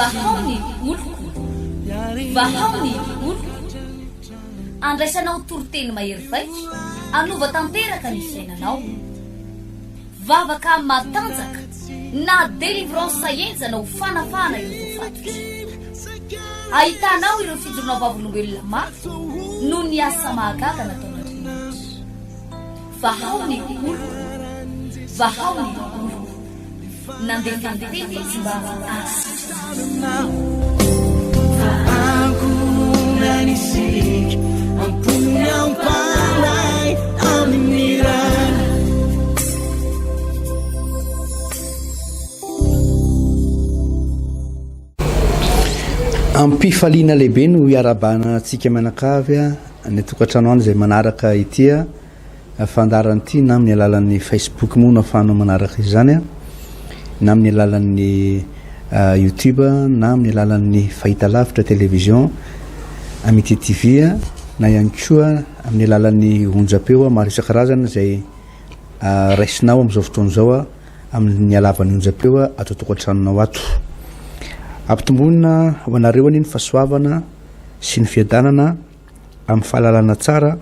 Vahao ny Oloko. Vahao ny Oloko. Andraisanao toroteny mahery vaitra, anova tanteraka ny fiainanao. Vavaka matanjaka na délivrance enjana ho fanafana ireo fatotra. Ahitanao ireo fijorona vavolombelona mafy noho ny asa mahagaga nataon'Andriamanitra. Vahao ny Oloko. Vahao ny Oloko. Nandefandefy izy mba asitrana. Nanisik ampunya panai aminiran ampifaliana lehibe no iarabana antsika manakavy ny tokantrano any izay manaraka ity fandaran'ity na amin'ny alalan'ny Facebook moa no afahanao manaraka izany na amin'ny alalan'ny YouTube na amin'ny alalan'ny fahitalavitra télévision Amity TV na ihany koa amin'ny alalan'ny onjapeo maro isan-karazany izay raisinao amin'izao fotoana izao amin'ny alavan'ny onjapeo ato tokantranonao ato. Ampitombonina ho anareo ny fahasoavana sy ny fiadanana amin'ny fahalalana tsara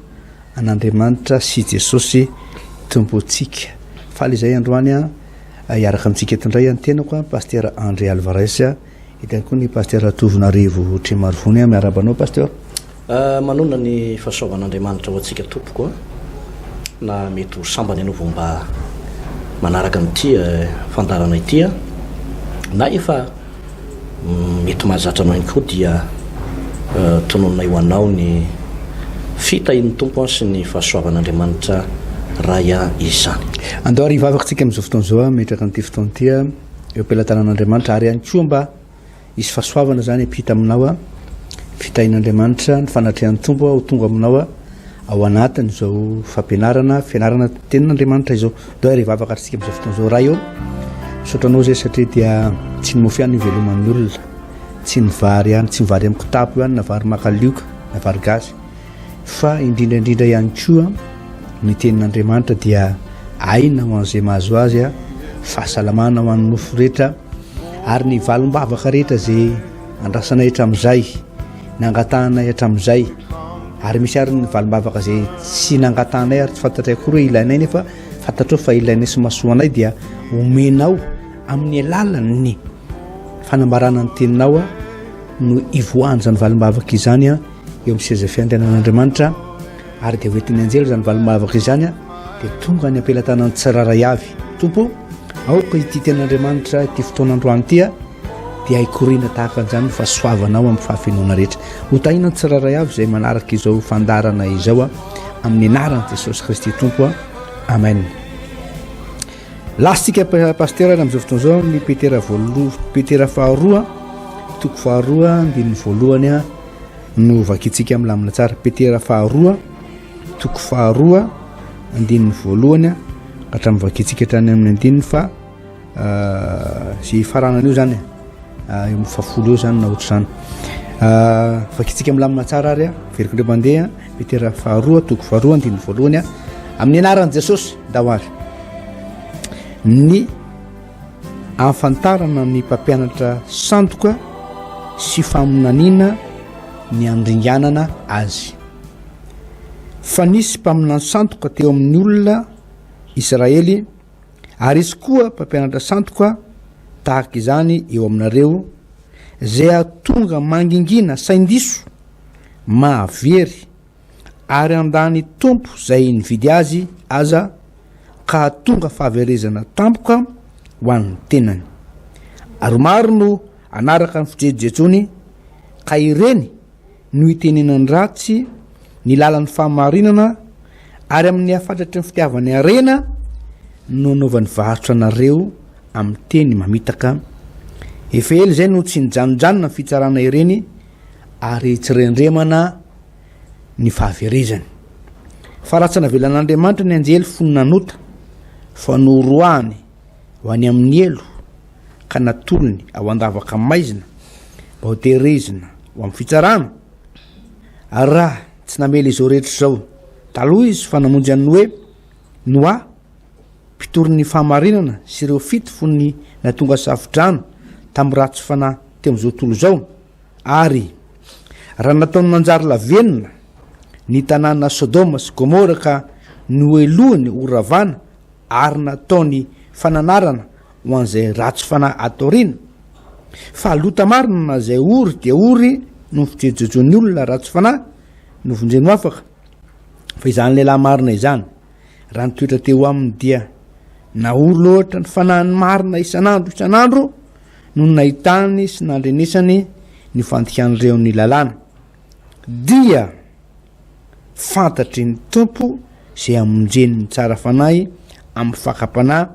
an'Andriamanitra sy Jesosy tompontsika. Faly izay androany iaraka amintsika eto indray ny tenako Pasteur André Alvarez hitany koa ny Pasteur Tovonarivo Tremarivony miarabanao Pasteur. Manona ny fahasoavan'Andriamanitra ho antsika tompoko na mety ho sambany ianao vao mba manaraka amin'ity fandarana ity na efa mety mahazatra anao ihany koa dia tononona eo anao ny fitahin'ny tompo sy ny fahasoavan'Andriamanitra raya izany. Andao arivavaka tsika amin'izao fotoana izao metraka an'ity fotoana ity eo am-pelantanan'Andriamanitra ary ihany koa mba isy fahasoavana zany ampita aminao fitahin'Andriamanitra ny fanatrehan'ny tompo ho tonga aminao ao anatiny izao fampianarana fianarana tenin'Andriamanitra izao. Andao arivavaka tsika amin'izao fotoana izao raha eo sotranao zay satria dia tsy ny mofy ihany ny veloman'ny olona, tsy ny vary ihany, tsy ny vary amin'ny kitapo ihany na vary makalioka na vary gasy, fa indrindraindrindra ihany koa ny tenin'Andriamanitra dia aina ho an'izay mahazo azy fahasalamana ho an'ny nofo rehetra ary ny valim-bavaka rehetra izay andrasanay hatramin'izay nangatanay hatramin'izay ary misy ary ny valim-bavaka izay tsy nangatanay ary tsy fantatray akory hoe ilainay nefa fantatrao fa ilainay sy mahasoanay dia omenao amin'ny alalan'ny fanambarana ny teninao no ivoahany zany valim-bavaka izany eo amin'ny seza fiandenan'Andriamanitra ary dia hoentin'ny anjely zany valim-bavaka izany dia tonga ny ampelantanany tsiraray avy. Tompo aoka ity tenin'Andriamanitra ity fotoanandroany ity dia hikorina tahaka an'izany fahasoavanao amin'ny fahafinoana rehetra. Ho tahina ny tsiraray avy izay manaraka izao fandarana izao amin'ny anaran'i Jesosy Kristy Tompo. Amen. Lasitsika Pasteur amin'izao fotoana izao ny petera faharoa toko faharoa andininy voalohany no vakitsika amin'ny lamina tsara. Petera faharoa toko faharoa andininy voalohany hatramin'ny vakitsika hatrany amin'ny andininy fa sy faranan'io zany eo amin'ny fafolo eo zany na ohatr'izany vakitsika amin'ny lamina tsara ary veriko indray mandeha petera faharoa toko faharoa andininy voalohany amin'ny anaran'i Jesosy dahoary. Ny afantarana ny mpampianatra sandoka sy famonaniana ny andringanana azy. Fa nisy mpaminany sandoka teo amin'ny olona Israely ary izy koa mpampianatra sandoka tahaka izany eo aminareo zay atonga mangingina saindiso mahavery ary andany tompo zay nividy azy aza ka hatonga fahaverezana tampoka ho an'ny tenany. Ary maro no anaraka ny fijerijejony ka ireny no hitenenany ratsy ny lalan'ny fahamarinana ary amin'ny afantatry ny fitiavany arena no anaovany varotra anareo amin'ny teny mamitaka. Efa ely zay no tsy nijanonjanona ny fitsarana ireny ary tsy rendremana ny fahaverezany. Fa raha tsy navelan'Andriamanitra ny anjely fony nanota fa noroahany ho any amin'ny elo ka natolony ao andavaka maizina mba ho tehirizina ho amin'ny fitsarana. Ary raha tsy namela izao rehetra izao taloha izy fa namonjy an'ny hoe Noa mpitory ny fahamarinana sy ireo fito fony natonga safodrano tamin'ny ratsy fanahy teo am'izao tolo zao ary raha nataony manjary lavenina ny tanàna Sodoma sy Gomora ka noelohany oravana ary nataony fananarana ho an'izay ratsy fanahy atorina fa lota marina na zay ory dia ory no fijejojon'ny olona ratsy fanahy no vonjeny afaka fa izany lehilahy marina izany raha nitoetra teo aminy dia naory loatra ny fanahiny marina isan'andro no nahitany sy nandrenesany ny fandikan'ireo ny lalàna dia fantatry ny tompo zay amonjeny ny tsara fanahy amin'ny fakapanahy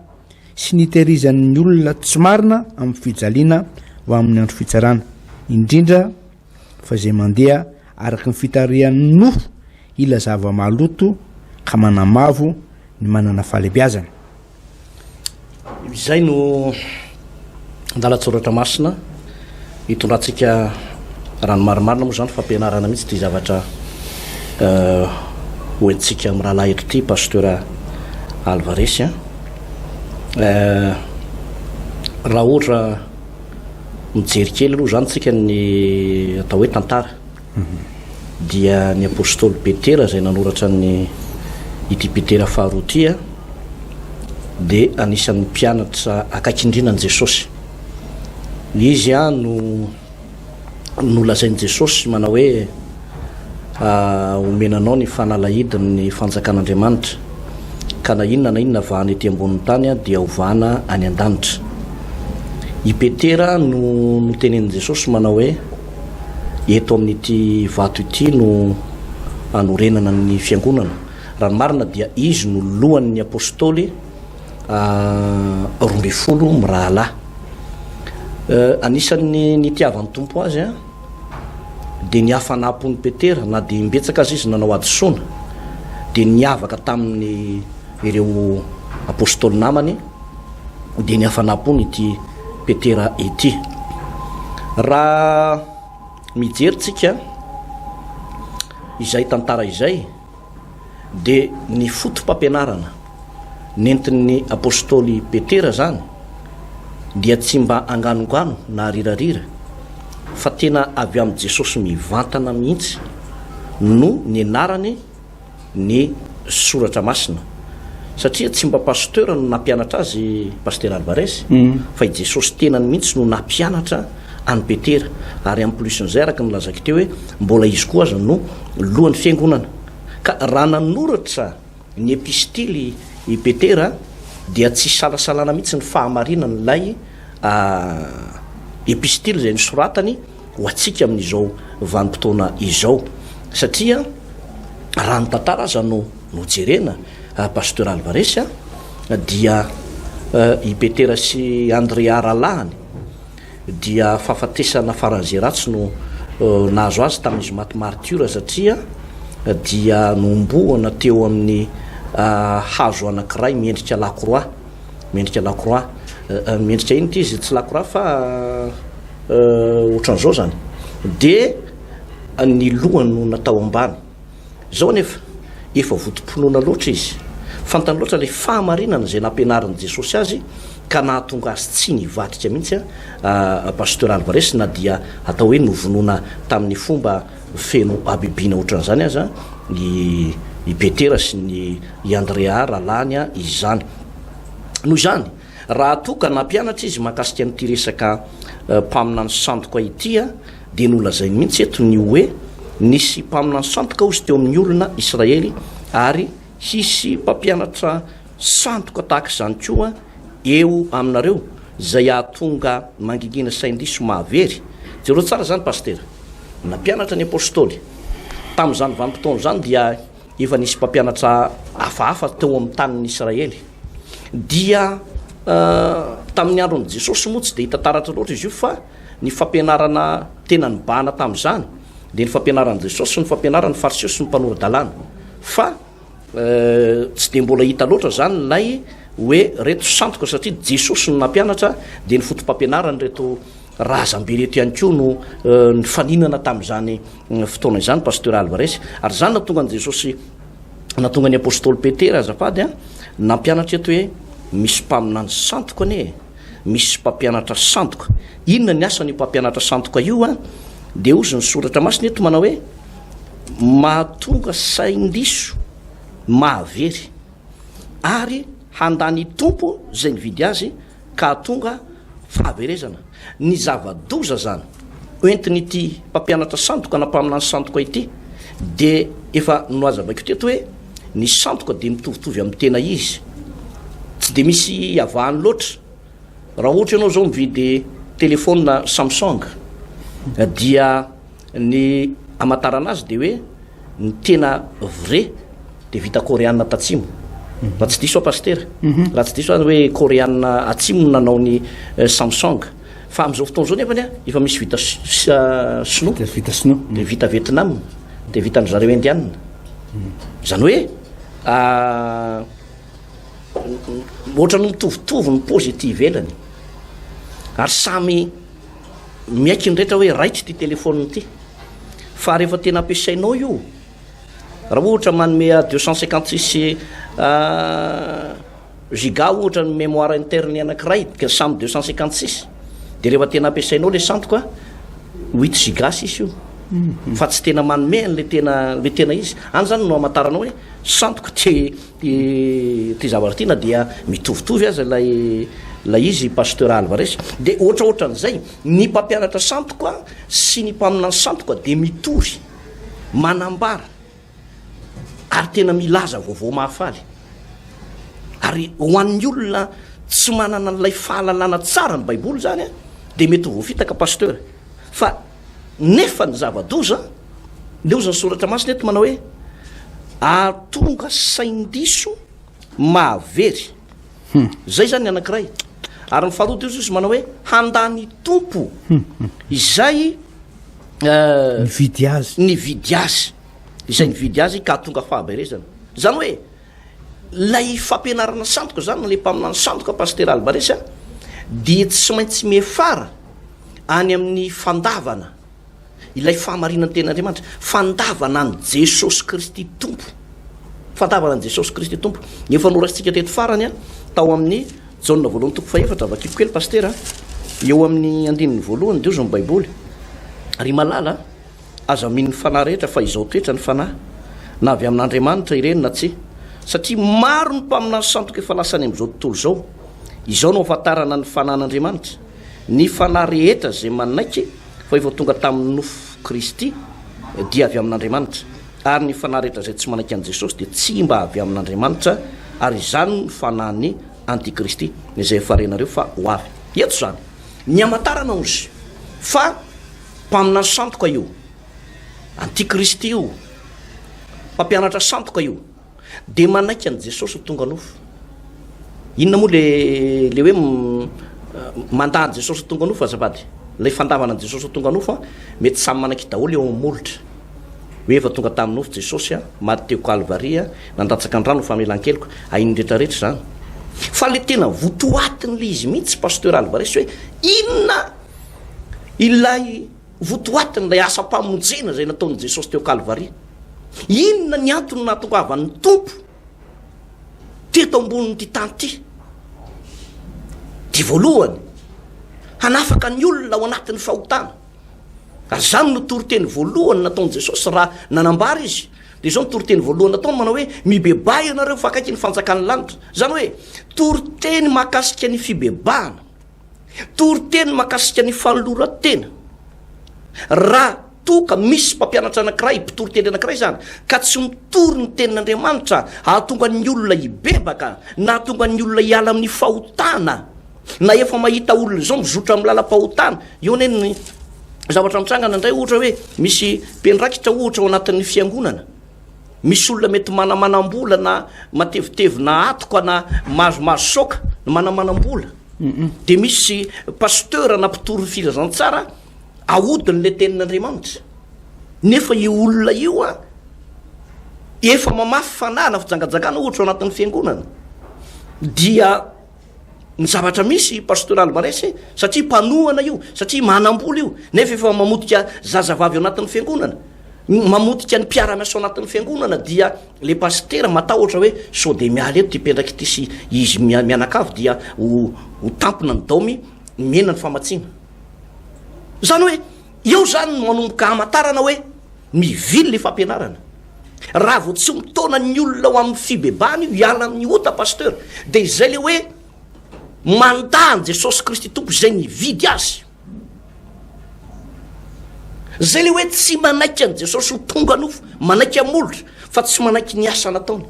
sy nitehirizan'ny olona tsy marina amin'ny fijaliana ho amin'ny andro fitsarana indrindra fa zay mandeha araky ny fitarihan'ny nofo ilazava maloto ka manamavo ny manana fahalebiazana. Izay no ndalatsoratra masina hitondratsika rano marimarina moa zany fampianarana mihitsy ty zavatra hoentsika amin'ny rahalahy eto ty pasteur Alvarez raha ohatra mijery kely aloha zany tsika ny atao hoe tantara dia ny apôstôly Petera zay nanoratra ny ity Petera faharoa ty dia anisan'ny mpianatra akaikindrinan'i Jesosy. Izy no lazain'i Jesosy manao hoe omenanao ny fanalahidiny ny fanjakan'Andriamanitra ka na inona vahana ety ambonin'ny tany dia ovana any an-danitra. I Petera no tenenin'i Jesosy manao hoe eto amin'ity vato ity no anorenana ny fiangonana. Raha ny marina dia izy no lohan'ny apôstôly 12 mirahalahy. Anisan'ny nitiavan'ny tompo azy dia ny hafanapon'ny Petera na dia mbetsaka azy izy nanao adisoana dia niavaka tamin'ny ireo apôstôly namany dia ny hafanapony ity Petera ity. Raha mijeritsika izay tantara izay dia ny fotom-pampianarana nentin'ny apôstôly Petera zany dia tsy mba anganongano na rirarira fa tena avy amin'i Jesosy mivantana mihitsy no ny anarany ny soratra masina satria tsy mba pasteur no nampianatra azy pasteur Alvarez fa i Jesosy tenany mihitsy no nampianatra any Petera ary amin'ny plusn'izay araka nylazako teo hoe mbola izy koa aza no lohan'ny fiangonana ka raha nanoratra ny epistily i Petera dia tsy salasalana mihitsy ny fahamarinana ilay epistily zay nisoratany ho atsika amin'izao vanim-potoana izao satria raha ny tantara aza no jerena pasteur Alvarez dia i Petera sy Andrea ralahany dia fahafatesana faran'izay ratsy no nahazo azy tamin'izy maty martyra satria dia nomboana teo amin'ny hazo anankiray miendrika lacroix miendrika iny ty izy tsy lacroix fa ohatran'izao zany dia ny lohany no natao ambany zao nefa efa votom-ponoana loatra izy fantany loatra le fahamarinana zay nampianaran'i Jesosy azy ka nahatonga azy tsy nivatrika mihitsy pasteur Alvarez na dia atao hoe novonoana tamin'ny fomba feno abibiana ohatran'izany azy i Petera sy i Andrea ralahany izany noho izany raha toka nampianatra izy mahakasika n'ity resaka mpaminany Sandoka ity dia nolazainy mihitsy eto ny hoe nisy mpaminany Sandoka ozy teo amin'ny olona Israely ary hisy mpampianatra Sandoka tahaka izany koa eo aminareo zay ahatonga mangingina saindiso mahavery jereo tsara zany pasteur nampianatra ny apôstôly tamin'izany vanim-potoana zany dia efa nisy mpampianatra hafahafa teo amin'ny tanin'ny Israely dia tamin'ny andron'i Jesosy moa tsy dia hitantaratra loatra izy io fa ny fampianarana tena nibahana tamin'izany dia ny fampianaran'i Jesosy sy ny fampianaran'ny fariseo sy ny mpanora-dalàna fa tsy dia mbola hita loatra zany lay hoe reto Sandoka satria Jesosy no nampianatra dia ny fotom-pampianarany reto razam-be reto ihany koa no ny faninana tamin'izany fotoana izany pasteur Alvarez ary zany natonga ny Jesosy natonga ny apôstôly Petera azafady nampianatra eto hoe misy mpaminany Sandoka anie misy mpampianatra sandoka. Inona ny asa ny mpampianatra sandoka io a de ozy ny soratra masina eto manao hoe mahatonga saindiso mahavery ary handany tompo zay nividy azy ka hatonga fahaverezana. Ny zava-doza zany oentin'ity mpampianatra sandoka na mpaminany sandoka ity de efa noazavaiko teto hoe ny sandoka de mitovitovy amin'ny tena izy, tsy de misy avahany loatra. Raha ohatra ianao zao mividy telefona Samsung dia ny amatarana azy de hoe ny tena vrai de vita koreana tatsimo. Raha tsy diso Pasteur, raha tsy diso hoe koreana atsimo nanao ny Samsung. Fa am'izao fotoana zao nefa efa misy vita sinoa, vita sinoa, de vita Vietnam, de vita ny zareo indiana. Zany hoe ohatra ny mitovitovy ny positive elany ary samy miaiky ny rehetra hoe raitra ty telefôny ty. Fa rehefa tena ampiasainao io, raha ohatra manome 256 giga ohatra ny mémoire interne anankiray samy 256 de rehefa tena ampiasainao le sandoka 8 giga sisy io. Fa tsy tena manome le tena izy. Any zany no amataranao hoe sandoka ty zavaratina dia mitovitovy azy la izy Pasteur Alvarez. De ohatraohatran'izay ny mpampianatra sandoka sy ny mpaminany sandoka de mitory manambara ary tena milaza vaovao mahafaly. Ary ho an'ny olona tsy manana n'ilay fahalalana tsara ny baiboly zany de mety ho voafitaka Pasteur. Fa nefa ny zava-doza le ozy ny soratra masina eto manao hoe atonga saindiso mahavery. Zay zany anankiray. Ary ny faharoa de ozy manao hoe handany tompo izay nividy azy, izay nividy azy ka tonga fahaverezana. Zany hoe lay fampianarana sandoka zany le mpaminany sandoka Pasteur Alvarez dia tsy maintsy mefara any amin'ny fandavana ilay fahamarinany ten'Andriamanitra, fandavana any Jesosy Kristy tompo, fandavana any Jesosy Kristy tompo. Efa norasintsika teto farany tao amin'ny Jaona voalohany toko faefatra vakiko kely Pasteur eo amin'ny andininy voalohany de ozy ny baiboly. Ry malala aza miny fanahy rehetra fa izao toetra ny fanahy na avy amin'Andriamanitra ireny na tsy, satria maro ny mpaminany sandoka efa lasany am'izao tontolo zao. Izao no afatarana ny fanan'Andriamanitra, ny fanahy rehetra zay manaiky fa efa tonga tamin'ny nofo Kristy dia avy amin'Andriamanitra, ary ny fanahy rehetra zay tsy manaiky an' Jesosy de tsy mba avy amin'Andriamanitra, ary zany ny fanahy antikristy izay farenareo fa ho avy. Eto zany ny amatarana ozy fa mpaminany sandoka io, antikristy io, mpampianatra sandoka io de manaiky an' Jesosy ho tonga nofo. Inona moa le hoe mandany Jesosy ho tonga nofo azafady? Lay fandavana an' Jesosy ho tonga nofo mety samy manaiky daholo eo am'molotra hoe efa tonga tamin'ny nofo Jesosy maty teo Calvaria, nandatsaka ny rano famelan-keliko ainy rehetrarehetra zany. Fa le tena votoatiny le izy mihitsy Pasteur Alvarez hoe inona ilay votoatiny lay asa-pamonjena zay nataon'i Jesosy teo Calvaria, inona ny antony nahatongavan'ny tompo teto ambonin'ity tany ty. Ty voalohany hanafaka ny olona ao anatin'ny fahotana, ary zany no toriteny voalohany nataon'i Jesosy raha nanambara izy. De zao ny toriteny voalohany nataony manao hoe mibebay ianareo fa akaiky ny fanjakan'ny lanitra. Zany hoe toriteny mahakasika ny fibebahana, toriteny mahakasika ny fanoloran-tena. Raha toka misy mpampianatra anankiray, mpitoriteny anankiray zany ka tsy mitory ny tenin'Andriamanitra, ahatonga ny olona hibebaka na ahatonga ny olona hiala amin'ny fahotana, na efa mahita olona zao mizotra amin'ny lalam-pahotana, io ne ny zavatra mitsangana indray. Ohatra hoe misy mpenrakitra ohatra ao anatin'ny fiangonana, misy olona mety manamanam-bola na matevitevy na atoka na mazomazo soka na manamanam-bola, de misy pasteur na mpitory filazantsara ahodin'le tenin'Andriamanitra, nefa io olona io efa mamafy fanahy na fijangajangana ohatra ao anatin'ny fiangonana, dia ny zavatra misy Pasteur Alvarez satria mpanohana io, satria manam-bola io, nefa efa mamotika zazavavy ao anatin'ny fiangonana, mamotika ny mpiara-miasa ao anatin'ny fiangonana dia le pastera mata ohatra hoe sao de mialy eto ty pendraky ty sy izy mianakavy dia ho tampona ny daomy mena ny famatsiana zany hoe eo zany manomboka hamatarana hoe mivily le fampianarana raha vo tsy mitona ny olona ao amin'ny fibebany io iala amin'ny ota pasteur de izay le hoe mandany Jesosy Kristy tompo zay nividy azy zay le hoe tsy manaiky an' Jesosy ho tonga nofo manaiky am'olotra fa tsy manaiky ny asa nataony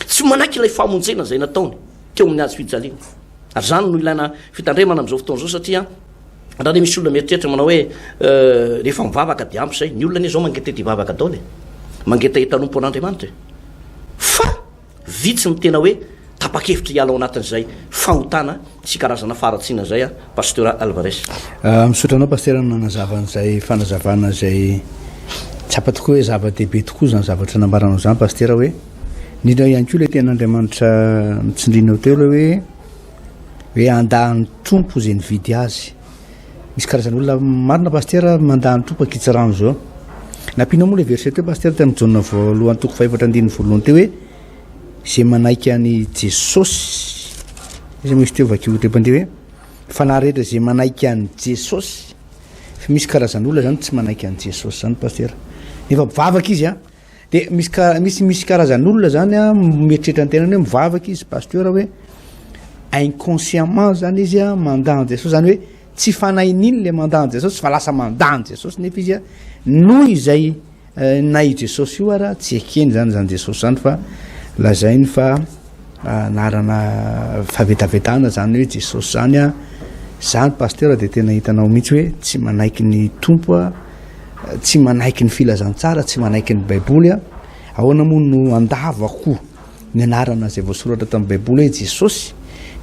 tsy manaiky ilay famonjena zay nataony teo amin'ny azy fijaliana ary zany no ilaina fitandremana am'izao fotoana zao satria raha le misy olona mieritreritra manao hoe rehefa mivavaka de ampy zay ny olona anie zao mangety ty vavaka daoly mangeta itanompo an'Andriamanitra fa vitsy ny tena hoe tapa-kevitra iala ao anatin'izay fahotana sy karazana faratsiana zay a pasteur Alvarez. Misotranao pasteur nanazavana fanazavana zay tsapa tokoa hoe zava-dehibe tokoa zany zavatra nambaranao zany pasteur hoe nindra ihany koa le tean'Andriamanitra mitsindrinao teo le hoe andahany tompo zay nividy azy misy karazan'olona marina pasteur mandahany tompo akitsy rano zao nampinao moa le verset teo pasteur tamin'ny jauna voalohany toko 4:9 voalohany teo hoe zay manaiky any Jesosy izay misy teo vaky otrepandeha hoe fanahy rehetra zay manaiky any Jesosy fa misy karazan'olona zany tsy manaiky any Jesosy zany pasteur nefa mivavaka izy a de misy karazan'olona zany a mieritreritra ny tenany hoe mivavaka izy pasteur hoe inconsciemment zany izy a mandany Jesosy zany hoe tsy fanahin'iny le mandany Jesosy fa lasa mandany Jesosy nefa izy a noho izay nay Jesosy io ara tsy ekeny zany Jesosy zany fa lazainy fa narana favetavetana zany hoe Jesosy zany a zany pasteur de tena hitanao mihitsy hoe tsy manaiky ny tompo a tsy manaiky ny filazantsara tsy manaiky ny baiboly a ahoana moa no andavako ny anarana zay voasoratra tamin'ny baiboly hoe Jesosy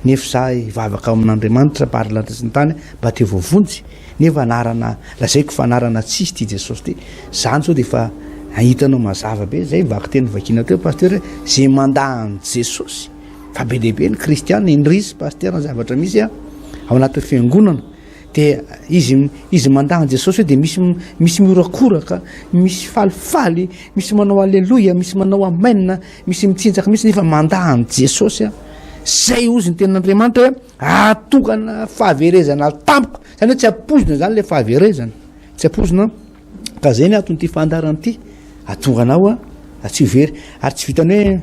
nefa za ivavaka amin'Andriamanitra parilatra sy ny tany mba te voavonjy nefa anarana lazaiko fa anarana tsisy ty Jesosy ty zany zao de fa ahitanao mazava be zay vaky teny vakina teo pasteur zay mandahany Jesosy fa be dehibe ny kristiana indrisy pasteur ny zavatra misy a ao anatin'ny fiangonana de izy mandahany Jesosy hoe de misy miorakoraka misy falifaly misy manao alleluia misy manao amen misy mitsinjaka misy nefa mandahany Jesosy a zay ozy ny ten'Andriamanitra hoe atokana fahaverezana tampoka zany hoe tsy apozina zany le fahaverezana tsy apozina ka zay ny atony ty fandarany ty atonganao a tsy very ary tsy vitany hoe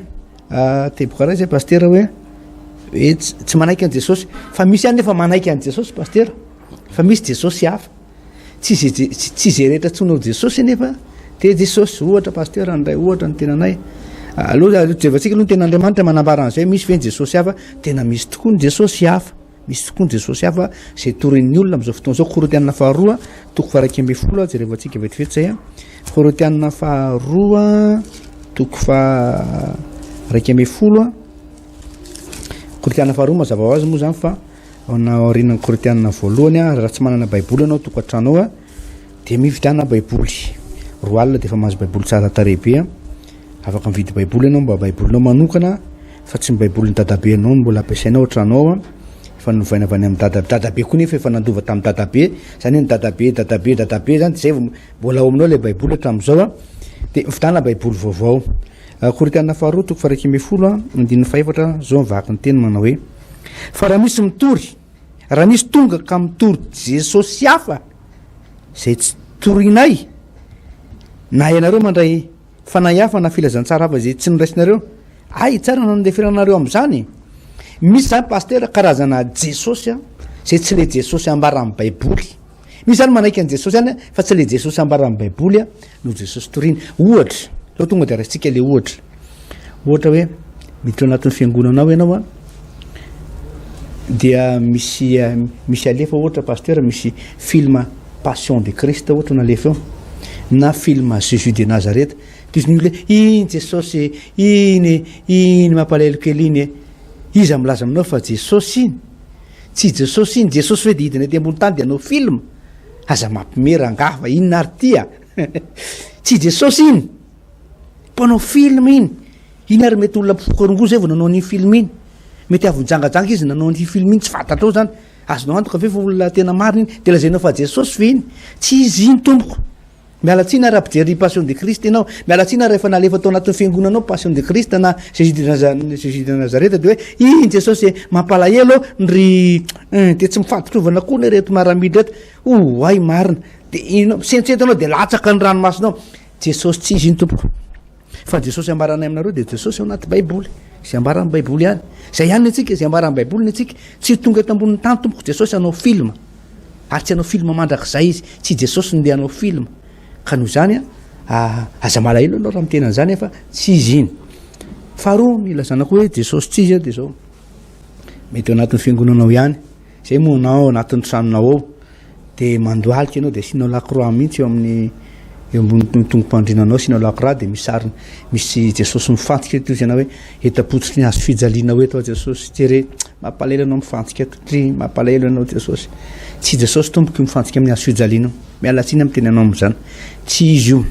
teboka ray zay pasteur hoe tsy manaiky an' Jesosy fa misy any nefa manaiky an' Jesosy pasteur fa misy Jesosy hafa tsy zay rehetra tsonao Jesosy nefa te Jesosy ohatra pasteur andray ohatra ny tenanay aloha jevatsika aloha ny ten'Andriamanitra manambara an'izay misy ve ny Jesosy hafa tena misy tokoa ny Jesosy hafa misy tokoa ny Jesosy hafa zay torin'ny olona am'izao fotoana zao Korintianina faharoa toko 2:10 jereva antsika vetivety zay a Korintianina faharoa toko 2:10 a Korintianina faharoa mazava ho azy moa zany fa aorian'ny Korintianina voalohany a raha tsy manana baiboly anao toko an-trano a de mividiana baiboly roa alina de fa mahazo baiboly tsara tarehibe a afaka mividy baiboly anao mba baibolinao manokana fa tsy ny baiboly ny dadabe anao mbola ampiasainao an-tranao a fa novaina avy any amin'ny dadabe koa nefa efa nandova tamin'ny dadabe zany hoe ny dadabe zany de zay mbola ao aminao le baiboly hatramin'izao a de mividana baiboly vaovao Korintianina faharoa toko 2:10 a andininy 4 zao mivaky ny teny manao hoe fa raha misy mitory raha misy tonga ka mitory Jesosy hafa zay tsy torinay na ianareo mandray fanahy hafa na filazantsara hafa zay tsy niraisinareo ay tsara nandeferanareo am'izany misy zany pasteur karazana Jesosy a zay tsy le Jesosy ambara amin'ny baiboly misy zany manaiky an' Jesosy zany fa tsy le Jesosy ambara amin'ny baiboly a no Jesosy torina ohatra lao tonga de raisitsika le ohatra hoe miditra anatin'ny fiangonanao ianao a dia misy alefa ohatra pasteur misy film Passion de Christ ohatra nalefa eo na film Jésus de Nazareth dizy ny olona iny Jesosy iny mampalahelo kely iny izy milaza aminao fa Jesosy iny tsy Jesosy iny Jesosy hoe de hidina ty ambony tany de anao film aza mampimera angafa iny na artia tsy Jesosy iny mpanao film iny ary mety olona mpifokarongo zay vao nanao ny film iny mety avy-mijangajanga izy nanao ny film iny tsy fantatrao zany azonao antoka ve fa olona tena marina iny de lazainao fa Jesosy fe iny tsy izy iny tompoko mialatsina raha mpijery passion de Christ ianao, mialatsina rehefa nalefa tao anatin'ny fiangonanao passion de Christ na Jésus de Nazareta de hoe iny Jesosy mampalahelo ry de tsy mifampitrovana koa ny reto maramidry reto ay marina de ino sentsentanao de latsaka ny ranomasinao. Jesosy tsy izy iny tompoko fa Jesosy ambaranay aminareo de Jesosy ao anaty baiboly zay ambaran'ny baiboly ihany, zay ihany atsika zay ambaran'ny baiboly ny atsika, tsy tonga eto ambonin'ny tany tompoko Jesosy anao filma ary tsy anao filma mandrakizay izy, tsy Jesosy ndeha anao filma ka noho zany aza malahelo anao raha mitena an'izany fa tsy izy iny. Faharoa mila zanako hoe Jesosy tsy izy de zao mety anatin'ny fiangonanao ihany, zay moa anao anatin'ny tranonao ao de mandoalika ianao de sinao lakroa mihitsy eo amin'ny eo ambony tongom-pandrinanao sinao lakroa de misarina misy Jesosy mifantsika eto izy ianao hoe etapotsitry ny hazo fijaliana hoe tao Jesosy tere mampalahelo anao mifantsika eto tri mampalahelo anao Jesosy, tsy Jesosy tomboky mifantsika amin'ny hazo fijaliana, mialatsiny amin'ny teny anao amin'izany, tsy izy io.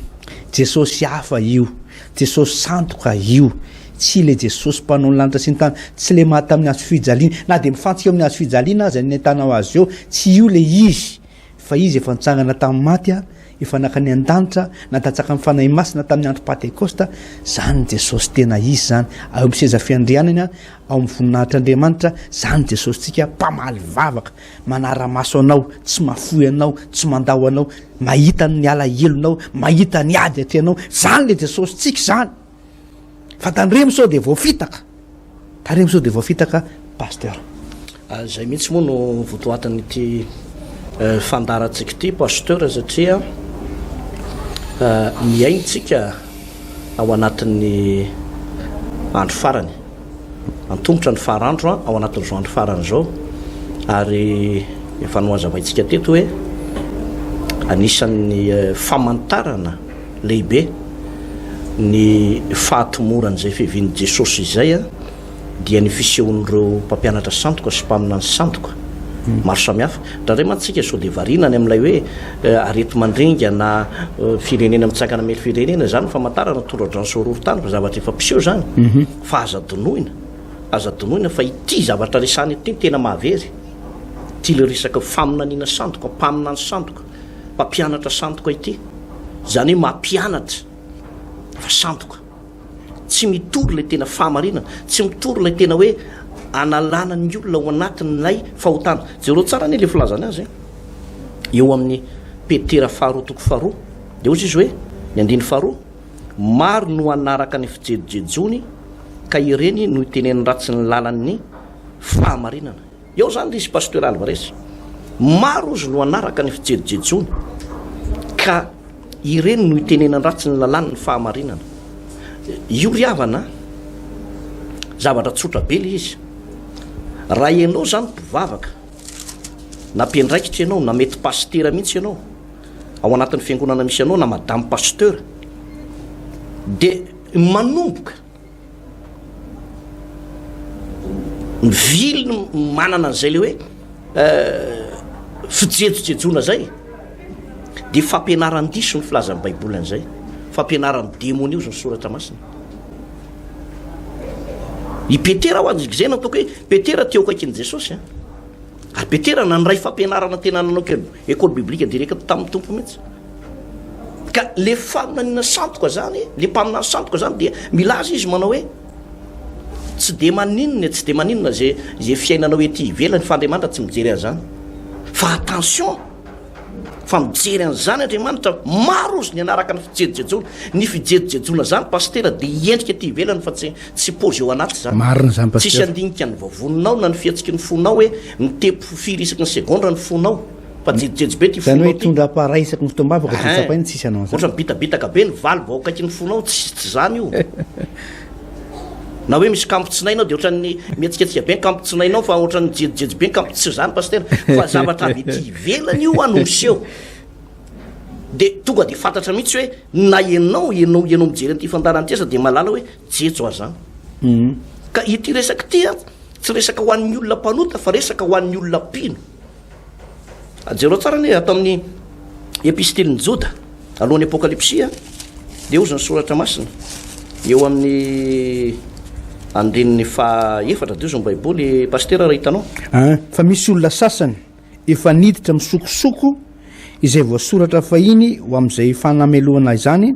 Jesosy hafa io, Jesosy sandoka io, tsy le Jesosy mpanao ny lanitra sy ny tany, tsy le maty amin'ny hazo fijaliana na de mifantsika amin'ny hazo fijaliana aza ny tanao azy eo, tsy io le izy fa izy efa nitsangana tamin'ny maty efa nakany an-danitra natatsaka amin'ny fanahy masina tamin'ny andro Pentekosta. Zany Jesosy tena izy zany ao amin'ny seza fiandrianana ao amin'ny voninahitr'Andriamanitra, zany Jesosy tsika mpamaly vavaka manara-maso anao, tsy mafoy anao, tsy mandao anao, mahita ny ala elonao, mahita ny ady atreanao, zany le Jesosy tsika zany. Fa tandremo sao de voafitaka, tandremo sao de voafitaka pasteur. Zay mihitsy moa no votoatan'ity fandarantsika ity pasteur satria miaintsika ao anatin'ny andro farany, antombotra ny farandro ao anatin'izao andro farany zao, ary efa noazavaintsika teto hoe anisan'ny famantarana lehibe ny fahatomoran'izay fihevian'i Jesosy izay dia ny fisehoan'ireo mpampianatra sandoka sy mpaminany sandoka maro samihafa. Raha ray mantsika sao de varinany amin'ilay hoe arety mandringa na firenena mitsangana mely firenena, zany famantarana tondradrano sororo-tany fa zavatra efa mpiseho zany fa aza donoina fa ity zavatra resany ety tena mahavery ty le resaka faminaniana sandoka, mpaminany sandoka, mpampianatra sandoka ity, zany hoe mampianatra fa sandoka, tsy mitory le tena fahamarinana, tsy mitory le tena hoe analana ny olona ao anatin'ilay fahotana. Zereo tsara ny le filazany azy eo amin'ny Petera faharoa toko faharoa de ozy izy hoe ny andiny faharoa, maro no anaraka ny fijerojejony ka ireny no itenen'ny ratsy ny lalan'ny fahamarinana. Eo zany le izy pasteur Alvarez, maro ozy no anaraka ny fijerojejony ka ireny no itenen'ny ratsy ny lalan'ny fahamarinana. Io riavana zavatra tsotra be le izy. Raha ianao zany mpivavaka na mpiandraikitra ianao na mety pasteur mihitsy ianao ao anatin'ny fiangonana misy ianao na madame pasteur, de manomboka mivily manana an'izay le hoe fijejojejona zay de fampianaran-diso ny filazan'ny baiboly an'izay, fampianaran'ny démonie io zany soratra masina. I Petera ho azy zay nataoko hoe Petera teo kaikin'i Jesosy ary Petera nandray fampianarana tena nanao école biblique direct tamin'ny tompo mihitsy. Ka le faminaniana sandoka zany, le mpaminany sandoka zany dia milaza izy manao hoe tsy de maninona zay fiainanao ety ivelany fa Andriamanitra tsy mijery an'izany, fa attention fa mijery an'izany Andriamanitra. Maro ozy ny anaraka ny fijerojejona, ny fijerojejona zany pasteur de iendrika ety ivelany fa tsy pôzy eo anaty zany, marina zany pasteur, tsisy andinika ny vavoninao na ny fihetsiky ny fonao hoe mitepo firisaky ny segondra ny fonao fa jejojejo be ty fonao. Zany hoe tondra appareil isaky ny fotoam-bavaka tsy tsapainy tsisy anao ohatra mibitabitaka be ny valo vao akaiky ny fonao, tsy zany io. Na hoe misy kampitsinainao de ohatran'ny mihetsiketsika be ny kampitsinainao fa ohatran'ny jejojejo be ny kampo, tsy zany pasteur, fa zavatra avy ety ivelany io anoseho de tonga de fantatra mihitsy hoe na ianao mijery an'ity fandarany ty aza de malala hoe jejo azany. Ka ity resaka ty tsy resaka ho an'ny olona mpanota fa resaka ho an'ny olona mpino. Ajereo tsara ny ato amin'ny episteliny Joda alohan'ny apokalipsia de ozy ny soratra masina eo amin'ny andininy faefatra de ozy ny baiboly pasteur raha hitanao fa misy olona sasany efa niditra misokosoko izay voasoratra fahiny ho amin'izay fanamelohana izany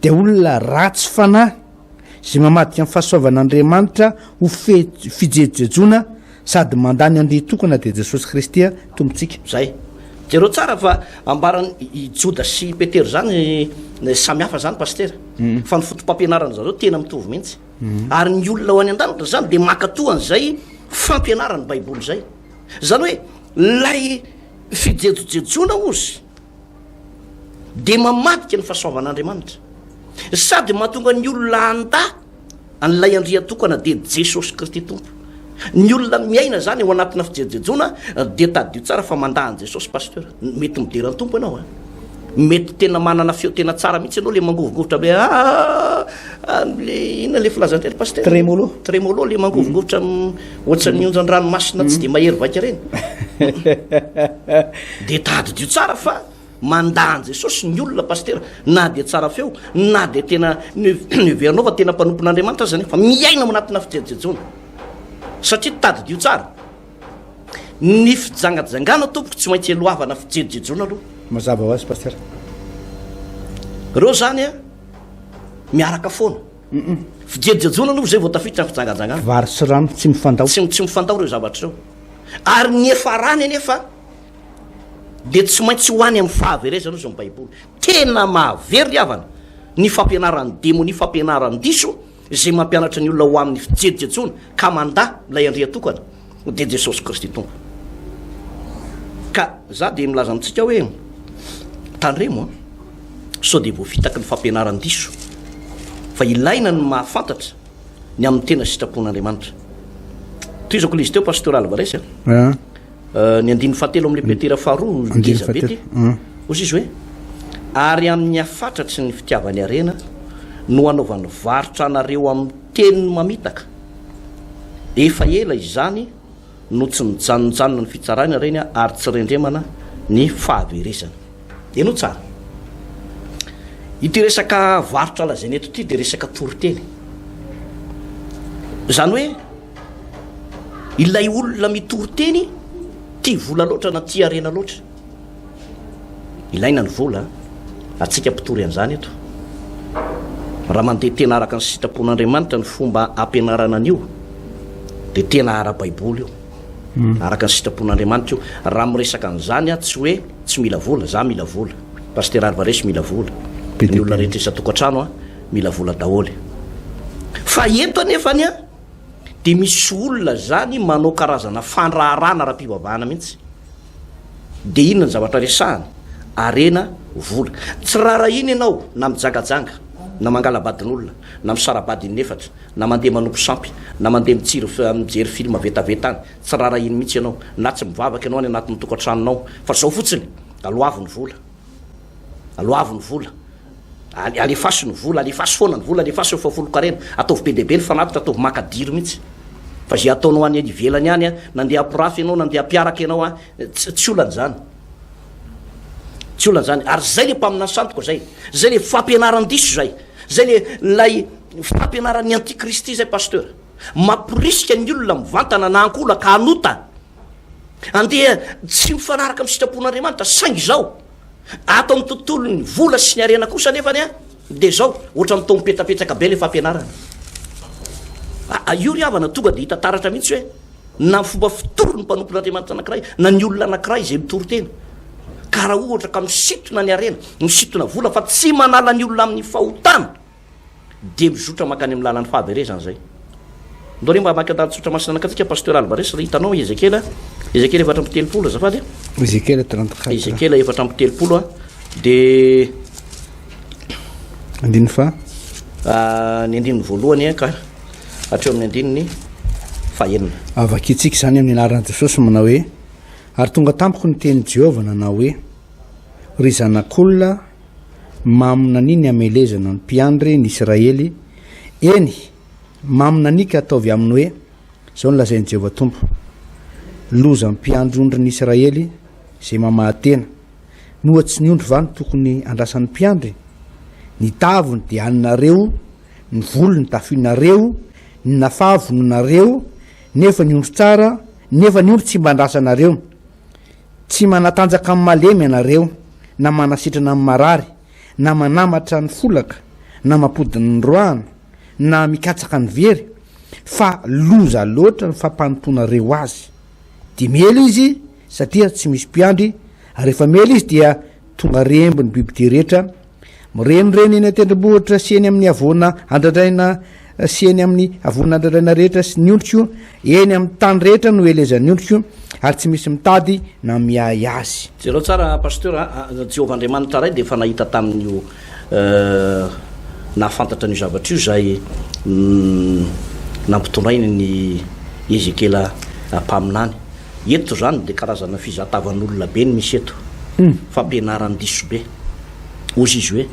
dia olona ratsy fanahy izay mamadika amin'ny fahasoavan'Andriamanitra ho fijejojejona sady mandany andeha tokana dia Jesosy Kristy tompontsika. Zay jereo tsara fa ambarany i Joda sy Petera zany samihafa zany paster fa ny fotom-pampianarana zareo tena mitovy mihitsy ary ny olona ho any an-danitra zany dia makatohan' zay fampianarany baiboly zay zany hoe lay fijejojejona ozy dia mamadika ny fahasoavan'Andriamanitra sady mahatonga ny olona anda an'ilay andria-tokana dia Jesosy Kristy tompo. Ny olona miaina zany ho anatina fijejojejona dia tadio tsara fa mandahan Jesosy pasteur mety miderany tompo ianao mety tena manana feo tena tsara mihitsy ianao le mangovogovotra le ina le filazantena pasteur tremolo le mangovogovotra ohatrany onjany ranomasina tsy dia mahery vaika reny dia tadio tsara fa mandahan Jesosy ny olona pasteur na dia tsara feo na dia tena niverinao fa tena mpanompon'Andriamanitra zany fa miaina ao anatina fijejojejona satria tady dio tsara ny fijangajangana tompoko tsy maintsy eloavana fijejojejona aloha mazava ho azy pasteur reo zany miaraka foana fijejojejona aloha zay vao tafiditra ny fijangajangana vary sy rano tsy mifandao tsy mifandao reo zavatra reo ary ny efa rany anefa dia tsy maintsy ho any amin'ny fahaverezana io zao ny baiboly tena mahavery avana ny fampianaran'ny demo ny fampianaran'ny diso zay mampianatra ny olona ho amin'ny fijejojejona ka manda lay andria-tokana dia Jesosy Kristy tompo. Ka za dia milaza amintsika hoe tandremo sao dia voafitaky ny fampianaran'ny diso fa ilaina ny mahafantatra ny amin'ny tena sitrapon'Andriamanitra. Toizako lizy teo pasteur Alvarez ny andiny fahatelo amin'le Petera faharoa ngezabety ozy izy hoe ary amin'ny afatratsy ny fitiavany arena no anaovan'ny varotra anareo amin'ny teniny mamitaka efa ela izany no tsy mijanonjanona ny fitsarana reny ary tsy rendremana ny fahaverezana. Eno tsara ity resaka varotra lazainy eto ity dia resaka toriteny zany hoe ilay olona mitoriteny tia vola loatra na tia arena loatra ilaina ny vola atsika mpitory an'izany eto raha mandeha tena araka ny sitrapon'Andriamanitra ny fomba ampianarana an'io dia tena ara-baiboly io araka ny sitrapon'Andriamanitra io raha miresaka an'izany tsy hoe tsy mila vola za mila vola pasteur Alvarez mila vola ny olona rehetra isa-tokantrano mila vola daholo fa eto anefany dia misy olona zany manao karazana fandraharana ara-pivavahana mihitsy dia inona ny zavatra resahany arena vola tsy rara iny ianao na mijangajanga na mangalabadin'olona na misarabadiny nefatra na mandeha manompo sampy na mandeha mijery film vetavetany tsy rara iny mihitsy ianao na tsy mivavaka ianao any anatin'ny tokantranonao fa zao fotsiny aloavy ny vola alefasy ny vola alefasy foana ny vola alefasy efa folo-karena ataovy be dehibe ny fanatitra ataovy makadiro mihitsy fa zay ataonao any ivelany any nandeha ampirafy ianao nandeha ampiaraka ianao tsy olan'izany ary zay le mpaminany sandoka zay le fampianaran'ny diso zay le lay fampianaran'ny antikristy zay pasteur mampirisika ny olona mivantana na ankola ka anota andeha tsy mifanaraka amin'ny sitrapon'Andriamanitra saingy zao ato amin'ny tontolo ny vola sy ny arena kosa nefany dia zao ohatra mitao mipetapetsaka be le fampianarana io ry havana tonga dia hita taratra mihitsy hoe na fomba fitoro ny mpanompon'Andriamanitra anankiray na ny olona anankiray zay mitoro tena ka raha ohatra ka misitona ny arena misitona vola fa tsy manala ny olona amin'ny fahotana dia mizotra makany amin'ny lalan'ny fahaverezana zay. Ndao re mba maka-dady tsotra masina anakatsika pasteur Alvarez raha hitanao Ezekela efatra amby telopolo azafady Ezekela 34 Ezekela efatra amby telopolo dia andiny fa ny andininy voalohany ka hatreo amin'ny andininy fahaenina avakitsika zany amin'ny anaran'i Jesosy manao hoe ary tonga tampoko ny teny Jehovah nanao hoe ry zanak'olona mamina niny amelezana ny mpiandry ny Israely eny mamina nika ataovy aminy hoe zao nolazain'i Jehovah tompo loza ny mpiandrondry ny Israely zay mamahatena noa tsy niondry va ny tokony andrasan'ny mpiandry ny tavony dia aninareo ny volony tafinareo ny nafavononareo nefa niondry tsara nefa niondry tsy mba andrasanareo tsy manatanjaka amin'ny malemy ianareo na manasitrana amin'ny marary na manamatra ny folaka na mampodiny roana na mikatsaka ny very fa loza loatra ny fampanontonareo azy de mely izy satria tsy misy mpiandry rehefa mely izy dia tonga rembo ny biby de rehetra mirenireny eny atendrombohitra sy eny amin'ny avona andradraina sy eny amin'ny avona andradraina rehetra sy ny ondriko eny amin'ny tany rehetra no elezan'ny ondriko ary tsy misy mitady na miay azy jereo tsara pasteur Jehovah-Andriamanitra ray de efa nahita tamin'io nafantatra ny zavatra io zay nampitondrainy ny Ezekela Mpaminany eto zany de karazana fizatavan'olona be ny misy eto fampianarany diso be ozy izy hoe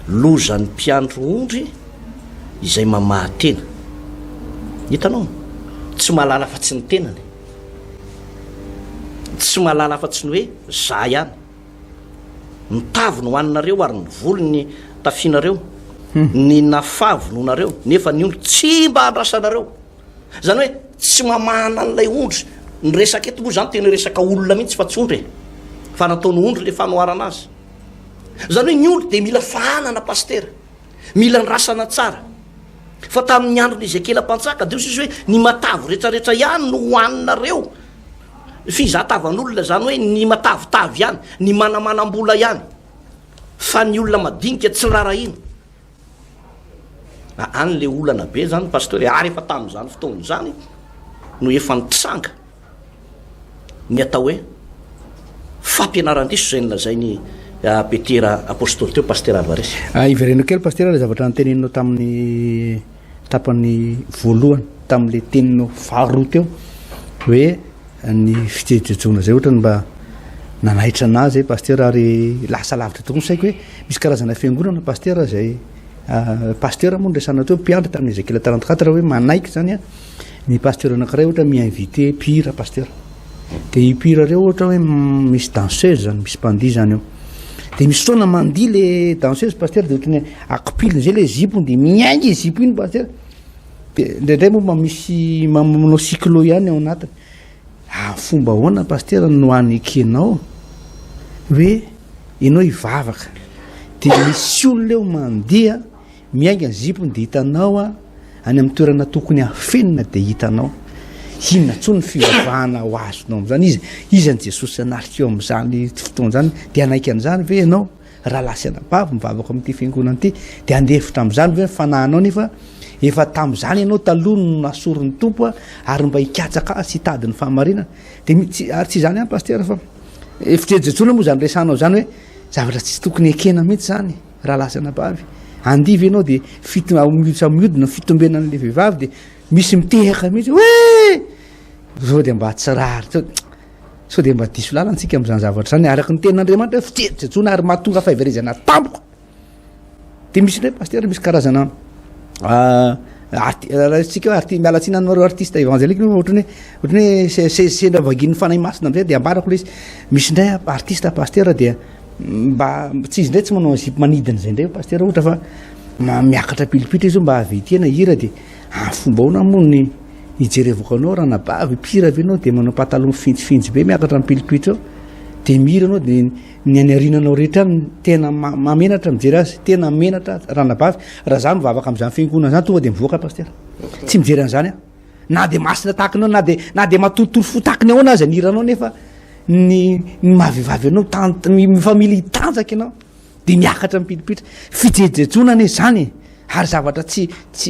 lozan'ny mpiandro ondry izay mamahatena hitanao tsy mahalala fa tsy ny tenany tsy mahalala fa tsy ny hoe za ihany mitavy no hoaninareo ary ny volony tafianareo ny nafavy nonareo nefa ny ondry tsy mba handrasanareo zany hoe tsy mamahana an'ilay ondry ny resaka eto moa zany tena resaka olona mihitsy fa tsy ondry fa nataony ondry le fanoharana azy zany hoe ny ondry de mila fahanana pastera mila nyrasana tsara fa tamin'ny androny Ezekela mpantsaka de izy hoe ny matavy rehetrarehetra ihany no hoaninareo fizatavan'olona zany hoe ny matavitavy ihany ny manamanam-bola ihany fa ny olona madinika tsy rarahina any le olana be zany pasteur ary efa tamin'izany fotoana zany no efa nitranga ny atao hoe fampianaran-diso zay nylazay ny Petera apôstôly teo pasteur Alvarez iverenao kely pasteur le zavatra nyteneninao tamin'ny tapany voalohany tamin'le teninao faharoa teo hoe ny fijejejona zay ohatra ny mba nanahitra anazy pasteur ary lasa lavitra tokoa saiko hoe misy karazana fiangonana pasteur zay pasteur moa ndrasana teo mpiandry tamin'ny Ezekela 34 hoe manaiky zany ny pasteur anankiray ohatra mi-invité pire pasteur de i pire reo ohatra hoe misy danseuse zany misy mpandi zany eo de misy fotoana mandihy le danseuse pasteur de ohatrany akipiliny zay le zipony de miaingy zipo iny pasteur de ndraindray moa misy manao cyclo ihany ao anatiny fomba hoana pasteur no anekenao hoe ianao ivavaka de misy olona eo mandeha miainga ny zipony de hitanao any amin'ny toerana tokony hafenina de hitanao inona tsony fivavahana ho azonao am'zany izy an Jesosy anarikeo am'zany fotoana zany de anaiky an'zany ve ianao raha lasy anabavy mivavaka amin'ity fiangonana ity de andefitra am'zany hoe fanahinao nefa efa tam'zany ianao taloha no nasorin'ny tompo ary mba hikatsaka sy hitady ny fahamarinana de ary tsy zany any pasteur fa fijejejona moa zany resanao zany hoe zavatra tsy tokony ekena mihitsy zany raha lasy anabavy andivy ianao de miodina fitombenan'le vehivavy de misy mitehaka mihitsy hoe sao de mba tsirary sao de mba diso lalantsika am'zany zavatra zany araky ny tenin'Andriamanitra hoe fijejejona ary mahatonga fahiverezana tampoka de misy ndray pasteur misy karazana tsika hoe arty mialatsina anareo artiste évangélique ohatrany hoe sendra vagin'ny fanahy masina am'zay de ambarako le izy misy ndray artiste pasteur de mba tsy izy ndray tsy manao zipo manidina zay ndray pasteur ohatra fa miakatra pilipitra izy mba avy-tena hira de fomba hoana moa ny ijerevokanao raha nabavy pire avenao de manao pataloha mifintsifintsy be miakatra amin'ny pilipitra ao de mihira anao de ny anarinanao rehetra tena mamenatra mijery azy tena menatra raha nabavy raha zany mivavaka am'zany fiangonana zany tonga de mivoaka pasteur tsy mijery an'zany na de masina tahakinao na de matotolo fo takiny ahoana azy aniranao nefa ny mavivavy anao family tanjaka ianao de miakatra amin'ny pilipitra fijejejona ane zany ary zavatra tsy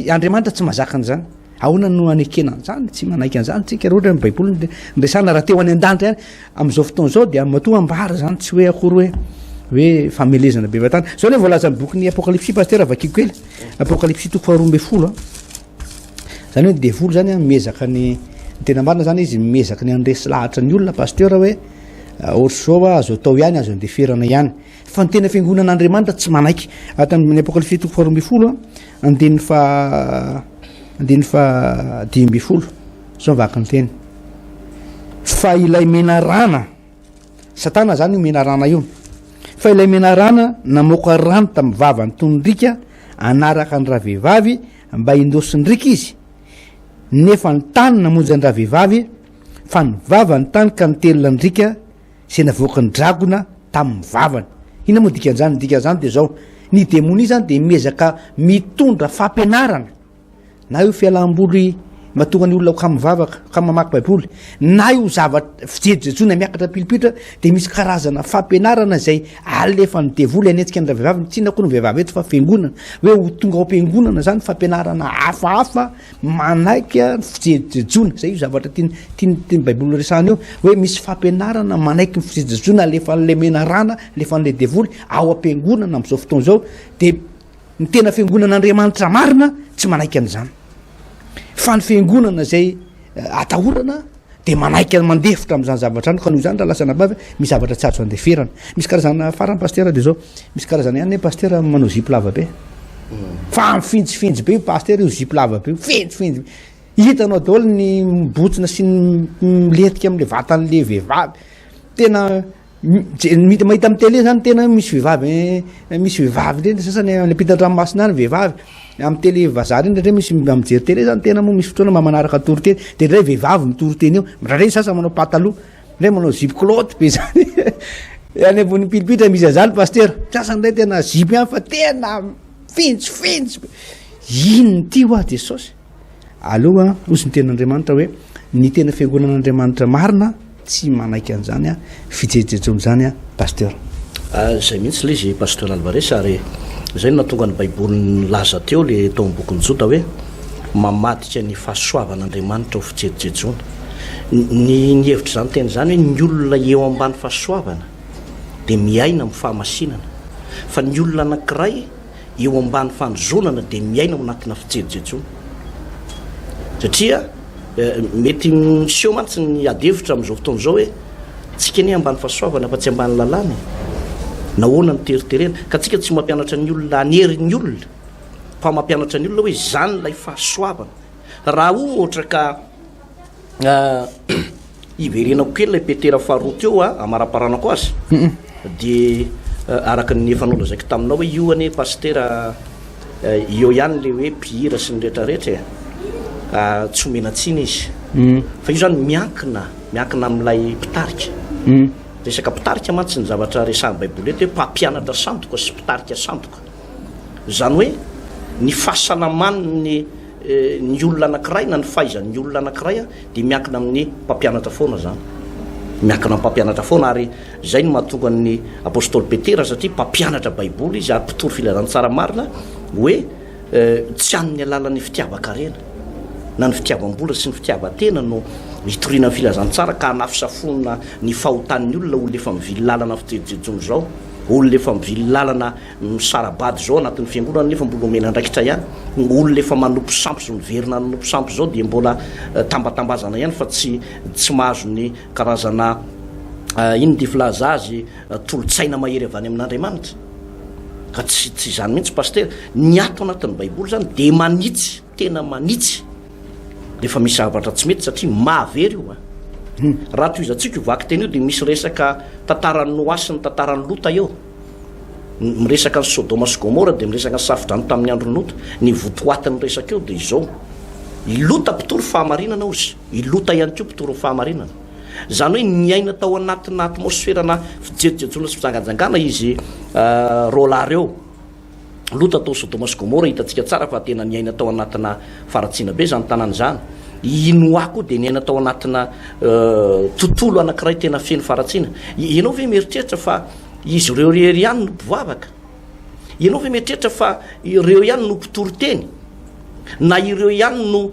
Andriamanitra tsy mahazaka an'zany ahoana no anekena an'zany tsy manaiky an'zany tsika ohatra ny baiboly ndresana raha teo any an-danitra ihany am'izao fotoana zao de matoa ambara zany tsy hoe akory hoe famelezana be vatana zao ny voalaza ny boky ny apocalypsie pasteur vakiko kely apocalypsie toko 12 zany hoe devolo zany mezaka ny tena marina zany izy mezaka ny andresy lahatra ny olona pasteur hoe ohatry zao azo atao ihany azo andeferana ihany fa ny tena fiangonan'Andriamanitra tsy manaiky tamin'ny apocalypsie toko 12 andiny fa 10 zao vaky ny teny fa ilay menarana satana zany io menarana io fa ilay menarana namoaka rano tamin'ny vavany tonodrika anaraka ny ravehivavy mba indosiny drika izy nefa ny tany namonjy ny ravehivavy fa ny vava ny tany ka nitelona ny drika sy navoaka ny dragona tamin'ny vavany. Ina moa dikan'izany de zao ny démonie zany de miezaka mitondra fampianarana na io fialam-boly mahatonga ny olona ka mivavaka ka mamaky baiboly na io zavatra fijerijejona miakatra pilipitra de misy karazana fampianarana zay alefa ny devoly anetsika ny vehivavy tsy inako ny vehivavy eto fa fiangonana hoe ho tonga ao am-piangonana zany fampianarana hafahafa manaiky fijerijejona zay io zavatra tiany baiboly resahana io hoe misy fampianarana manaiky ny fijerijejona alefa an'le menarana lefa an'le devoly ao am-piangonana am'izao fotoana zao de ny tena fiangonan'Andriamanitra marina tsy manaiky an'izany fa ny fiangonana zay atahorana de manaiky mandefitra am'izany zavatra any ka noho izany raha lasa nabavy misy zavatra tsy azo andeferana misy karazana farany paster de zao misy karazana ihany paster manao zipo lava be fa mifinjifinjy be paster io zipo lava be finjifinjy hitanao daholo ny mibotsina sy ny miletika am'le vatan'le vehivavy tena mahita amin'ny télé zany tena misy vehivavy reny sasany am'le pitan-dranomasina any vehivavy amin'ny télé vazaha reny ndray misy mijery télé zany tena moa misy fotoana manaraka toriteny de ndray vehivavy mitoriteny eo ndraindray sasa manao pataloha ndray manao zipo clotte be zany any ambony pilipitra misy azany paster sasany ndray tena zipo ihany fa tena finjifinjy inony ty ho a jesosy aloha ozy ny ten'Andriamanitra hoe ny tena fiangonan'Andriamanitra marina tsy manaiky an'izany a fijerijejona zany a paster zay mihitsy le izy pasteur Alvarez ary zay no natonga ny baiboly nylaza teo le tao am-boky ny Jota hoe mamadika ny fahasoavan'Andriamanitra ho fijerijejona ny hevitra zany teny zany hoe ny olona eo ambany fahasoavana de miaina amin'ny fahamasinana fa ny olona anankiray eo ambany fandronana de miaina ao anatina fijerijejona satria mety miseho mantsy ny adevitra am'izao fotoana zao hoe tsika ny ambany fahasoavana fa tsy ambany lalàna nahoana ny teriterena ka tsika tsy mampianatra ny olona anery ny olona fa mampianatra ny olona hoe zany lay fahasoavana raha ohatra ka iverenako kely lay petera faharoa teo amaraparanako azy de araka ny efanao lazaiko taminao hoe io ane pastera eo ihany le hoe mpihira sy ny rehetrarehetra tsy homenatsina izy fa io zany miankina amin'ilay mpitarika resaka mpitarika mantsy ny zavatra resahan'ny baiboly eto hoe mpampianatra sandoka sy mpitarika sandoka zany hoe ny fahasalamany ny olona anankiray na ny fahaizan'ny olona anankiray de miankina amin'ny mpampianatra foana zany miankina amin'ny mpampianatra foana ary zay no mahatonga ny apôstôly Petera satria mpampianatra baiboly izy ary mpitory filazantsara marina hoe tsy amin'ny alalan'ny fitiavan-karena na ny fitiavam-bola sy ny fitiavan-tena no hitoriana ny filazantsara ka hanafisafonina ny fahotan'ny olona olona efa mivily lalana fijerijejona zao olona efa mivily lalana misarabady zao anatin'ny fiangonana nefa mbola omena ndraikitra ihany olona efa manompo sampo zao miverina manompo sampo zao de mbola tambatambazana ihany fa tsy mahazo ny karazana ino de filaza azy tolotsaina mahery avany amin'Andriamanitra ka tsy zany mihitsy paster ny ato anatin'ny baiboly zany de manitsy tena manitsy defa misy zavatra tsy mety satria mahavery io raha toizantsika io vaky teny io de misy resaka tantaran'ny Noa sy ny tantaran'ny Lota eo miresaka ny Sodoma sy Gomora de miresaka ny safidrano tamin'ny andron'ny Lota ny votoatin'ny resaka eo de izao i Lota mpitory fahamarinana ozy i Lota ihany koa mpitory fahamarinana zany hoe niaina tao anatina atmosferana fijerijejona sy fizangajangana izy rola reo Lota tao Sodoma sy Gomora hitantsika tsara fa tena niaina tao anatina faratsiana be zany tanany zany i Noa koa de niaina tao anatina tontolo anankiray tena feno faratsiana ianao ve mieritreritra fa izy reo rery ihany no mpivavaka ianao ve mieritreritra fa ireo ihany no mpitory teny na ireo ihany no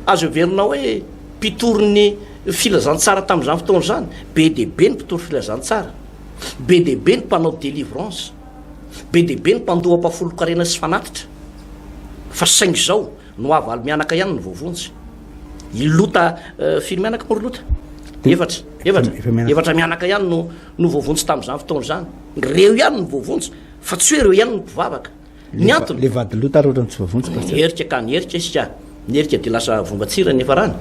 azo everina hoe mpitory ny filazantsara tamin'izany fotoana zany be de be ny mpitory filazantsara be de be ny mpanao délivrance be de be ny mpandoham-pafolo-karena sy fanatitra fa saingy zao no avaly mianaka ihany ny voavonjy i Lota firy mianaka moa ry Lota efatra mianaka ihany no voavonjy tamin'izany fotoana zany reo ihany no voavonjy fa tsy hoe reo ihany no mpivavaka ny antony le vady Lota roatra no tsy voavonjy nierika isika nierika de lasa vongatsira ny efa rany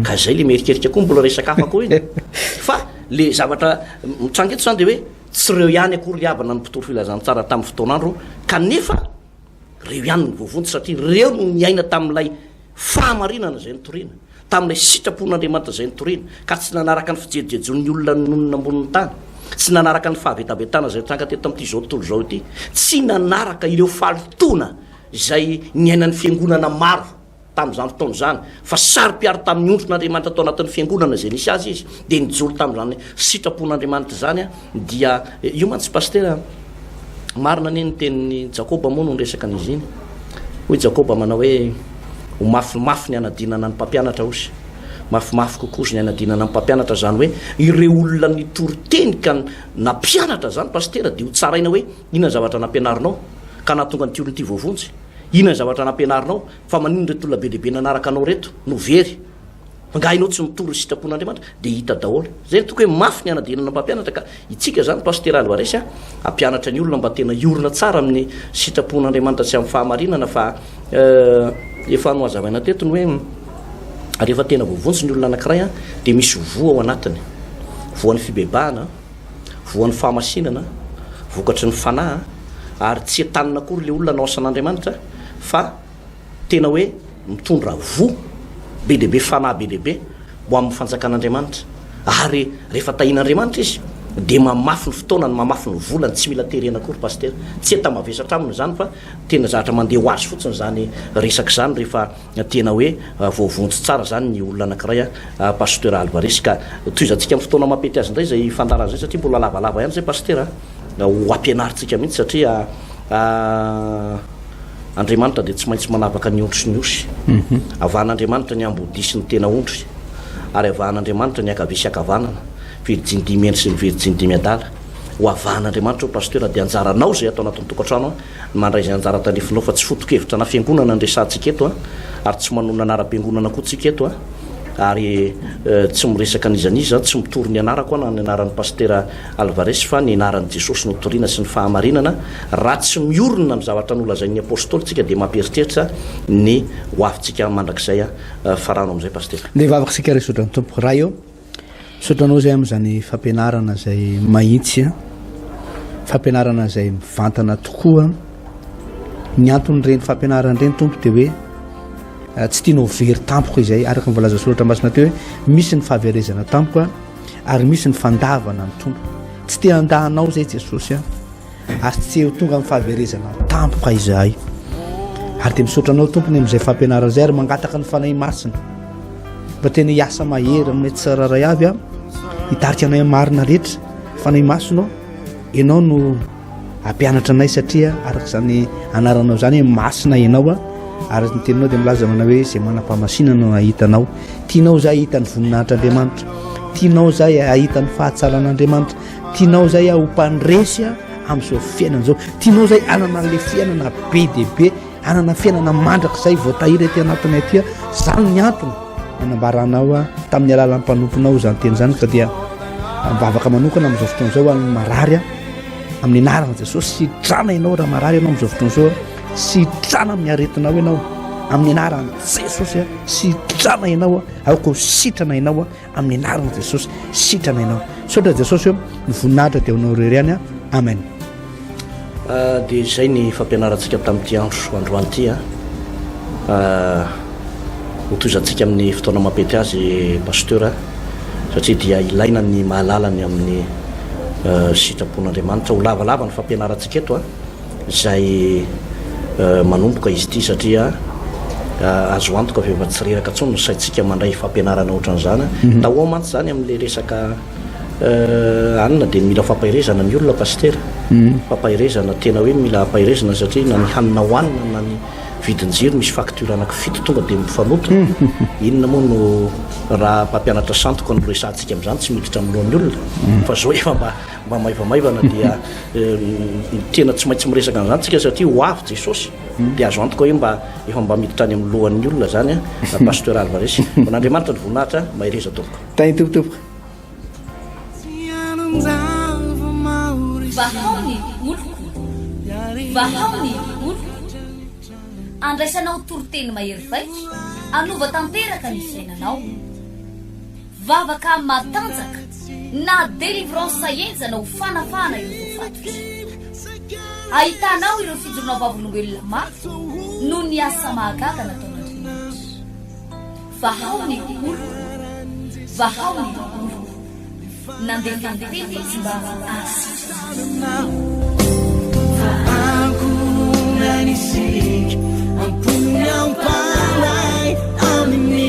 ka zay le mierikerika koa mbola resaka hafa koa iny fa le zavatra mitrangeto zany de hoe tsy reo ihany akory avana ny mpitory filazantsara tamin'ny fotoanandro kanefa reo ihany ny voavonjy satria reo no niaina tamin'ilay fahamarinana zay nitoriana tamin'ilay sitrapon'andriamanitra zay nitorina ka tsy nanaraka ny fijejojejon'ny olona nonona amboniny tany tsy nanaraka ny fahavetabetana zay tranga teto amin'ity zao tontolo zao ity tsy nanaraka ireo falotona zay niainan'ny fiangonana maro tamin'izany fotoana zany fa sary-piary tamin'ny ondron'andriamanitra atao anatin'ny fiangonana zay nisy azy izy dia nijolo tamin'izany sitrapon'andriamanitra zany a dia io mantsy paster marina anie ny tenin'ny jakoba moa no nyresaka an'izy iny hoy jakoba manao hoe ho mafimafy ny anadinana ny mpampianatra osy mafimafy kokoa zy ny anadinana ny mpampianatra zany hoe ireo olona nitoriteny ka nampianatra zany paster dia ho tsaraina hoe inona zavatra nampianarinao ka nahatonga ny tiolon'ity voavonjy inona zavatra nampianarinao fa manino reto olona be lehibe nanaraka anao reto no very ngainao tsy mitory sitrapon'andriamanitra dia hita daholo zay ny toka hoe mafy ny anadinana mpampianatra ka itsika zany paster alvaresy ampianatra ny olona mba tena iorina tsara amin'ny sitrapon'andriamanitra sy amin'ny fahamarinana fa efa noazavaina tetony hoe rehefa tena voavonjy ny olona anankiray dia misy voa ao anatiny voan'ny fibebahana voan'ny fahamasinana vokatry ny fanahy ary tsy etanina akory le olona naosan'andriamanitra fa tena hoe mitondra vo be lehibe fanahy be lehibe ho amin'ny fanjakan'andriamanitra ary rehefa tahin'andriamanitra izy dia mamafy ny fotoana ny mamafy ny volany tsy mila terena akory paster tsy eta mavesatra aminy zany fa tena zavatra mandeha ho azy fotsiny zany resaka zany rehefa tena hoe voavonjy tsara zany ny olona anankiray paster alvaresy ka toizantsika amin'ny fotoana mampety azy indray zay fandarana zay satria mbola lavalava ihany zay paster ho ampianaritsika mihitsy satria andriamanitra dia tsy maintsy manavaka ny ondry sy ny osy avahan'andriamanitra ny ambodisy ny tena ondry ary avahan'andriamanitra ny akavesy akavanana virijindimy endry sy ny virijindimy adala ho avahan'andriamanitra ho paster dia anjaranao zay atao anatin'ny tokantrano mandray zay anjara talefinao fa tsy foto-kevitra na fiangonana ndresantsika eto ary tsy manona anara-piangonana koa tsika eto ary tsy miresaka an'izaniza tsy mitory ny anarako na ny anaran'ny paster alvaresy fa ny anaran'i jesosy no toriana sy ny fahamarinana raha tsy miorina ny zavatra nolazain'ny apôstôly tsika dia mampieritreritra ny hoafintsika mandrakizay farano amin'izay paster dia vavakasika resotran'ny tompo raha eo sotranao zay amin'izany fampianarana zay mahitsy fampianarana zay mivantana tokoa ny anton'ireny fampianarana ireny tompo dia hoe tsy tianao very tampoka izay araka nyvoalaza soratra masina teo hoe misy ny fahaverezana tampoka ary misy ny fandavana ny tompo tsy te andahanao zay jesosy ary tsy tonga amin'ny fahaverezana tampoka izahay ary dia misotranao tompony amin'izay fampianarana zay ary mangataka ny fanahy masina mba tena hiasa mahery aminay tsararay avy hitarika anay marina rehetra fanahy masinao ianao no ampianatra anay satria araka zany anaranao zany hoe masina ianao ary ny teninao dia milaza mana hoe zay manam-pamasinana no ahitanao tianao zay ahita ny voninahitr'andriamanitra tianao zay ahita ny fahatsaran'andriamanitra tianao zay hompandresy amin'izao fiainana zao tianao zay anana n'le fiainana be dia be anana fiainana mandraka zay voatahiry aty anatiny aty zany ny antony anambaranao tamin'ny alalan'ny mpanomponao zany teny zany ka dia mivavaka manokana amin'izao fotoana zao amin'ny marary amin'ny anarana jesosy sitrana ianao raha marary ianao amin'izao fotoana zao sitrana amin'ny aretinao ianao amin'ny anarana jesosy sitrana ianao aoko sitrana ianao amin'ny anarana jesosy sitrana ianao sotra jesosy eo ny voninahitra dia honao reryany amen dia zay ny fampianarantsika tamin'ity androanyity hotoizantsika amin'ny fotoana mampety azy paster satria dia ilaina ny mahalalany amin'ny sitrapon'andriamanitra ho lavalava ny fampianarantsika eto zay manomboka izy ity satria azo antoka avy efa tsy reraka ntsony no saitsika mandray fampianarana ohatran'izany tahoa mantsy zany amin'le resaka anina dia mila fampahirezana ny olona paster fampahirezana tena hoe mila ampahirezana satria na ny hanina hohanina na ny vidinjiro misy facture anankifito tonga dia mifanotona inona moa no raha mpampianatra santoka no resantsika amin'izany tsy miditra amin'lohan'ny olona fa zao efa mba maivamaivana dia tena tsy maintsy miresaka an'izany tsika satria ho avy jesosy dia azo antoka hoe mba miditra any amin'ny lohan'ny olona zany paster alvaresy man'andriamanitra ny voninahitra mahireza tompoko tany tompotompoka Vahaony oloko Vahaony oloko andraisanao toroteny mahery vaitra anova tanteraka ny fiainanao vavaka matanjaka na délivrance enjana ho fanafana ireo voafatotra ahitanao ireo fijorona vavolombelona mafy no ny asa mahagaga nataon'andriamanitra Vahao ny oloko, Vahao ny oloko, nandeha tantely izy mba asitra. Ankunani sik, ampunya panai, amini